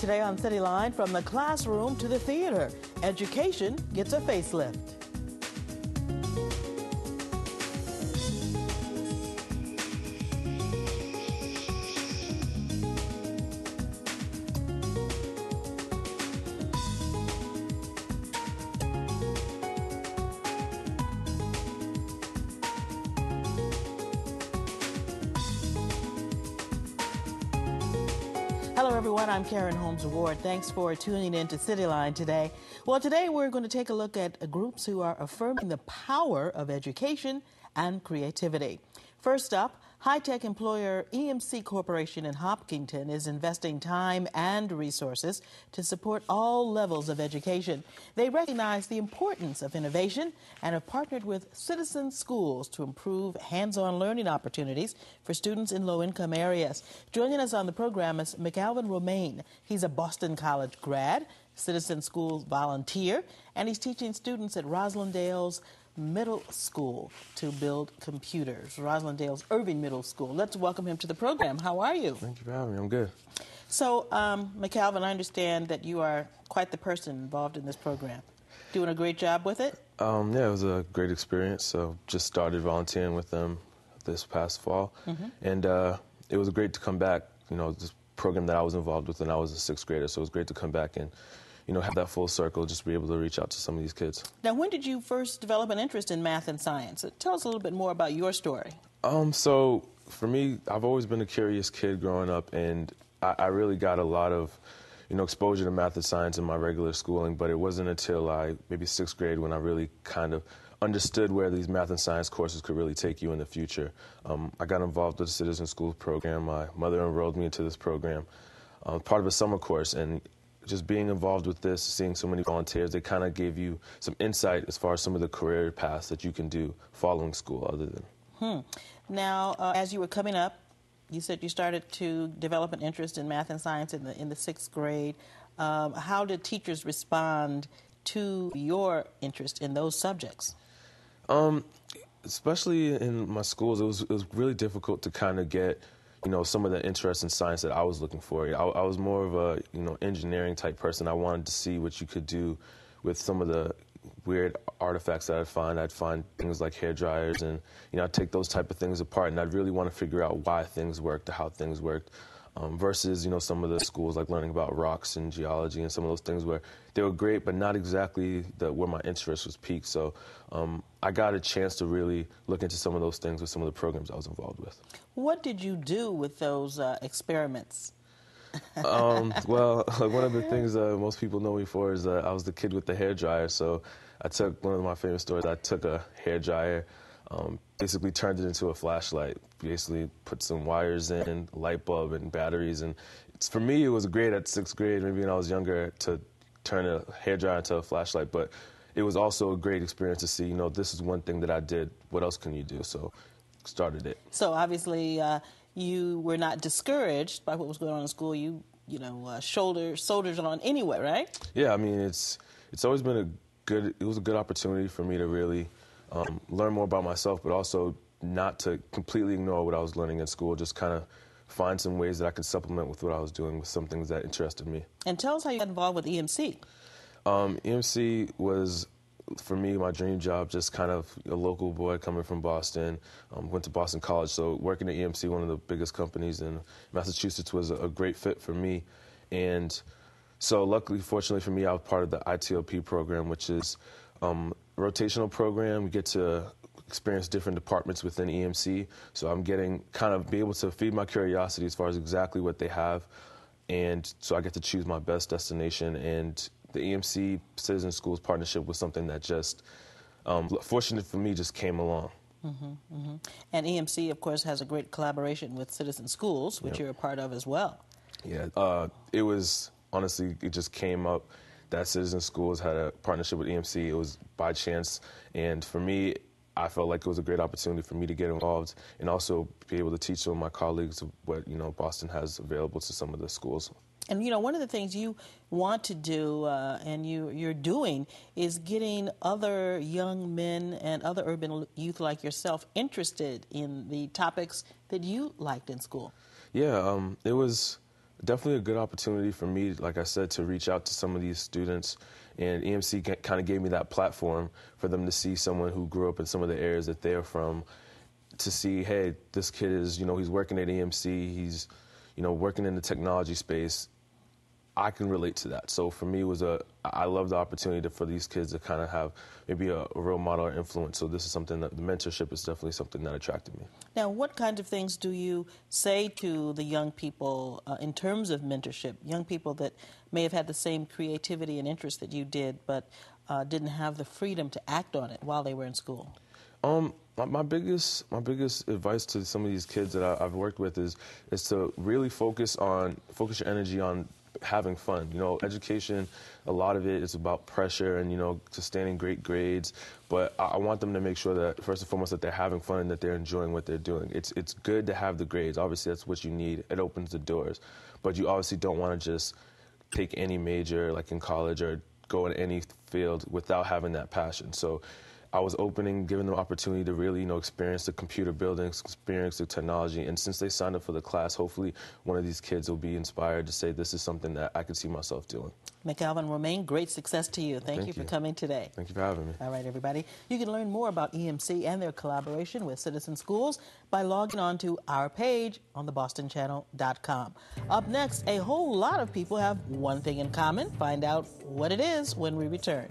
Today on Cityline, from the classroom to the theater, education gets a facelift. Hello, everyone. I'm Karen Holmes Ward. Thanks for tuning in to Cityline today. Well, today we're going to take a look at groups who are affirming the power of education and creativity. First up, high-tech employer EMC Corporation in Hopkinton is investing time and resources to support all levels of education. They recognize the importance of innovation and have partnered with Citizen Schools to improve hands-on learning opportunities for students in low-income areas. Joining us on the program is McAlvin Romaine. He's a Boston College grad, Citizen Schools volunteer, and he's teaching students at Roslindale's Middle School to build computers. Roslindale's Irving Middle School. Let's welcome him to the program. How are you? Thank you for having me. I'm good. So, McAlvin, I understand that you are quite the person involved in this program. Doing a great job with it? Yeah, it was a great experience. So, just started volunteering with them this past fall, and it was great to come back. You know, this program that I was involved with, and I was a sixth grader, so it was great to come back and have that full circle, just be able to reach out to some of these kids. Now, when did you first develop an interest in math and science? Tell us a little bit more about your story. So for me, I've always been a curious kid growing up, and I really got a lot of, exposure to math and science in my regular schooling, but it wasn't until maybe sixth grade when I really kind of understood where these math and science courses could really take you in the future. I got involved with the Citizen Schools program. My mother enrolled me into this program, part of a summer course, and just being involved with this, seeing so many volunteers, they kind of gave you some insight as far as some of the career paths that you can do following school other than. Now, as you were coming up, you said you started to develop an interest in math and science in the sixth grade. How did teachers respond to your interest in those subjects? Especially in my schools, it was really difficult to kind of get some of the interest in science that I was looking for. I was more of a, engineering type person. I wanted to see what you could do with some of the weird artifacts that I'd find. I'd find things like hair dryers, and, I'd take those type of things apart, and I'd really want to figure out why things worked or how things worked. Versus, some of the schools like learning about rocks and geology and some of those things where they were great, but not exactly where my interest was peaked. So I got a chance to really look into some of those things with some of the programs I was involved with. What did you do with those experiments? Well, one of the things most people know me for is I was the kid with the hair dryer. So I took one of my famous stories. I took a hair dryer, basically turned it into a flashlight, basically put some wires in, light bulb and batteries. And for me, it was great at sixth grade, maybe when I was younger, to turn a hair dryer into a flashlight. But it was also a great experience to see, this is one thing that I did. What else can you do? So started it. So obviously you were not discouraged by what was going on in school. You soldiers on anyway, right? Yeah, I mean, it's always been it was a good opportunity for me to really learn more about myself, but also not to completely ignore what I was learning in school, just kind of find some ways that I could supplement with what I was doing with some things that interested me. And tell us how you got involved with EMC. EMC was, for me, my dream job, just kind of a local boy coming from Boston, went to Boston College, so working at EMC, one of the biggest companies in Massachusetts, was a great fit for me. And so luckily, fortunately for me, I was part of the ITLP program, which is a rotational program. You get to experience different departments within EMC, so I'm getting be able to feed my curiosity as far as exactly what they have, and so I get to choose my best destination. And the EMC Citizen Schools partnership was something that just, fortunate for me, just came along. And EMC, of course, has a great collaboration with Citizen Schools, which you're a part of as well. Yeah, it was, honestly, it just came up that Citizen Schools had a partnership with EMC. It was by chance, and for me, I felt like it was a great opportunity for me to get involved and also be able to teach some of my colleagues what, Boston has available to some of the schools. And, one of the things you want to do and you're doing is getting other young men and other urban youth like yourself interested in the topics that you liked in school. Yeah, it was Definitely a good opportunity for me, like I said, to reach out to some of these students. And EMC kind of gave me that platform for them to see someone who grew up in some of the areas that they're from, to see, hey, this kid is, he's working at EMC, he's, working in the technology space. I can relate to that. So for me, I love the opportunity for these kids to kind of have maybe a role model or influence. So this is something that the mentorship is definitely something that attracted me. Now, what kind of things do you say to the young people in terms of mentorship? Young people that may have had the same creativity and interest that you did, but didn't have the freedom to act on it while they were in school? My biggest advice to some of these kids that I've worked with is to really focus your energy on having fun. Education, a lot of it is about pressure and, sustaining great grades. But I want them to make sure that, first and foremost, that they're having fun and that they're enjoying what they're doing. It's good to have the grades. Obviously, that's what you need. It opens the doors. But you obviously don't want to just take any major, like in college, or go in any field without having that passion. So I was giving them the opportunity to really, experience the computer building, experience the technology. And since they signed up for the class, hopefully one of these kids will be inspired to say, this is something that I could see myself doing. McAlvin Romaine, great success to you. Thank you for coming today. Thank you for having me. All right, everybody. You can learn more about EMC and their collaboration with Citizen Schools by logging on to our page on thebostonchannel.com. Up next, a whole lot of people have one thing in common. Find out what it is when we return.